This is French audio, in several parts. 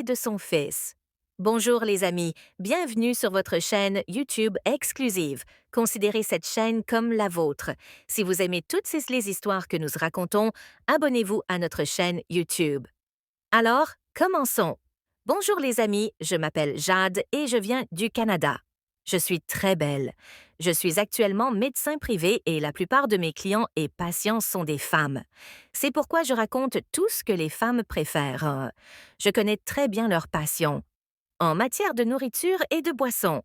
de son fils. Bonjour les amis, bienvenue sur votre chaîne YouTube exclusive. Considérez cette chaîne comme la vôtre. Si vous aimez les histoires que nous racontons, abonnez-vous à notre chaîne YouTube. Alors, commençons. Bonjour les amis, je m'appelle Jade et je viens du Canada. Je suis très belle. Je suis actuellement médecin privé et la plupart de mes clients et patients sont des femmes. C'est pourquoi je raconte tout ce que les femmes préfèrent. Je connais très bien leurs passions en matière de nourriture et de boissons.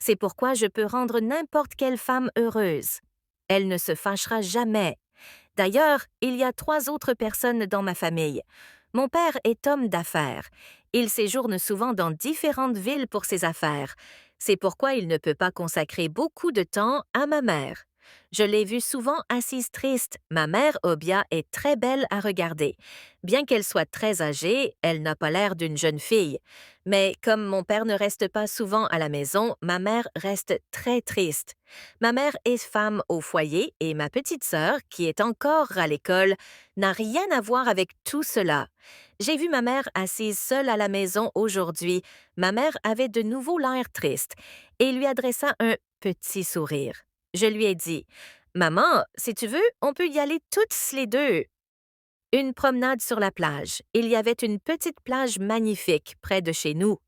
C'est pourquoi je peux rendre n'importe quelle femme heureuse. Elle ne se fâchera jamais. D'ailleurs, il y a 3 autres personnes dans ma famille. Mon père est homme d'affaires. Il séjourne souvent dans différentes villes pour ses affaires. C'est pourquoi il ne peut pas consacrer beaucoup de temps à ma mère. Je l'ai vue souvent assise triste. Ma mère, Obia, est très belle à regarder. Bien qu'elle soit très âgée, elle n'a pas l'air d'une jeune fille. Mais comme mon père ne reste pas souvent à la maison, ma mère reste très triste. Ma mère est femme au foyer et ma petite sœur, qui est encore à l'école, n'a rien à voir avec tout cela. J'ai vu ma mère assise seule à la maison aujourd'hui. Ma mère avait de nouveau l'air triste et lui adressa un petit sourire. Je lui ai dit, « Maman, si tu veux, on peut y aller toutes les deux. » Une promenade sur la plage. Il y avait une petite plage magnifique près de chez nous.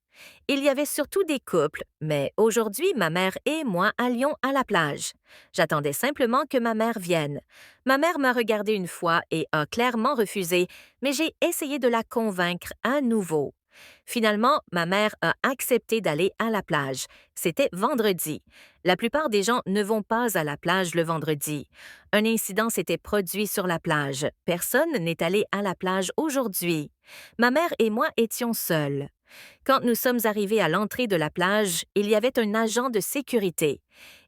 Il y avait surtout des couples, mais aujourd'hui, ma mère et moi allions à la plage. J'attendais simplement que ma mère vienne. Ma mère m'a regardé une fois et a clairement refusé, mais j'ai essayé de la convaincre à nouveau. Finalement, ma mère a accepté d'aller à la plage. C'était vendredi. La plupart des gens ne vont pas à la plage le vendredi. Un incident s'était produit sur la plage. Personne n'est allé à la plage aujourd'hui. Ma mère et moi étions seuls. Quand nous sommes arrivés à l'entrée de la plage, il y avait un agent de sécurité.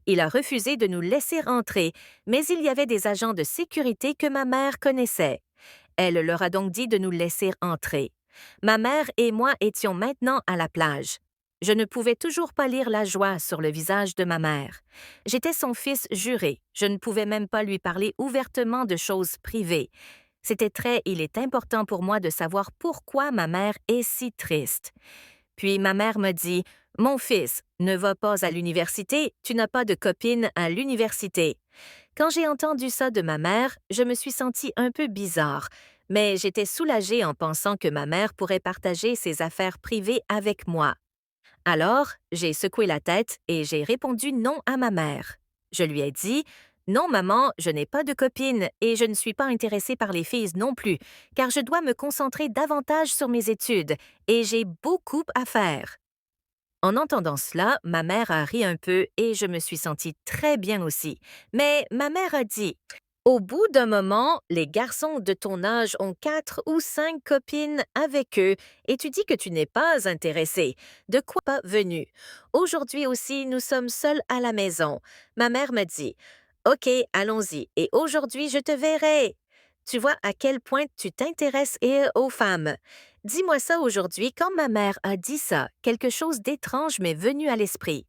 Il a refusé de nous laisser entrer, mais il y avait des agents de sécurité que ma mère connaissait. Elle leur a donc dit de nous laisser entrer. Ma mère et moi étions maintenant à la plage. Je ne pouvais toujours pas lire la joie sur le visage de ma mère. J'étais son fils juré. Je ne pouvais même pas lui parler ouvertement de choses privées. Il est important pour moi de savoir pourquoi ma mère est si triste. Puis ma mère me dit, « Mon fils, ne va pas à l'université, tu n'as pas de copine à l'université. » Quand j'ai entendu ça de ma mère, je me suis sentie un peu bizarre, mais j'étais soulagée en pensant que ma mère pourrait partager ses affaires privées avec moi. Alors, j'ai secoué la tête et j'ai répondu non à ma mère. Je lui ai dit, « Non, maman, je n'ai pas de copine et je ne suis pas intéressée par les filles non plus, car je dois me concentrer davantage sur mes études et j'ai beaucoup à faire. » En entendant cela, ma mère a ri un peu et je me suis sentie très bien aussi. Mais ma mère a dit, « Au bout d'un moment, les garçons de ton âge ont 4 ou 5 copines avec eux et tu dis que tu n'es pas intéressée. De quoi pas venu? Aujourd'hui aussi, nous sommes seuls à la maison. » Ma mère me dit, « OK, allons-y et aujourd'hui, je te verrai. » Tu vois à quel point tu t'intéresses aux femmes. Dis-moi ça aujourd'hui, quand ma mère a dit ça, quelque chose d'étrange m'est venu à l'esprit.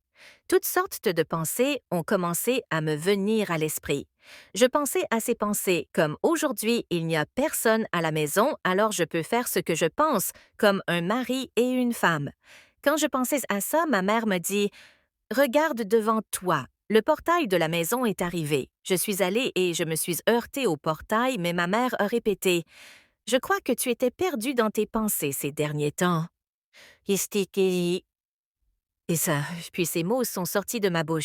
Toutes sortes de pensées ont commencé à me venir à l'esprit. Je pensais à ces pensées comme aujourd'hui, il n'y a personne à la maison, alors je peux faire ce que je pense, comme un mari et une femme. Quand je pensais à ça, ma mère me dit, regarde devant toi. Le portail de la maison est arrivé. Je suis allée et je me suis heurtée au portail, mais ma mère a répété, je crois que tu étais perdu dans tes pensées ces derniers temps. Histiki. Et ça, puis ces mots sont sortis de ma bouche.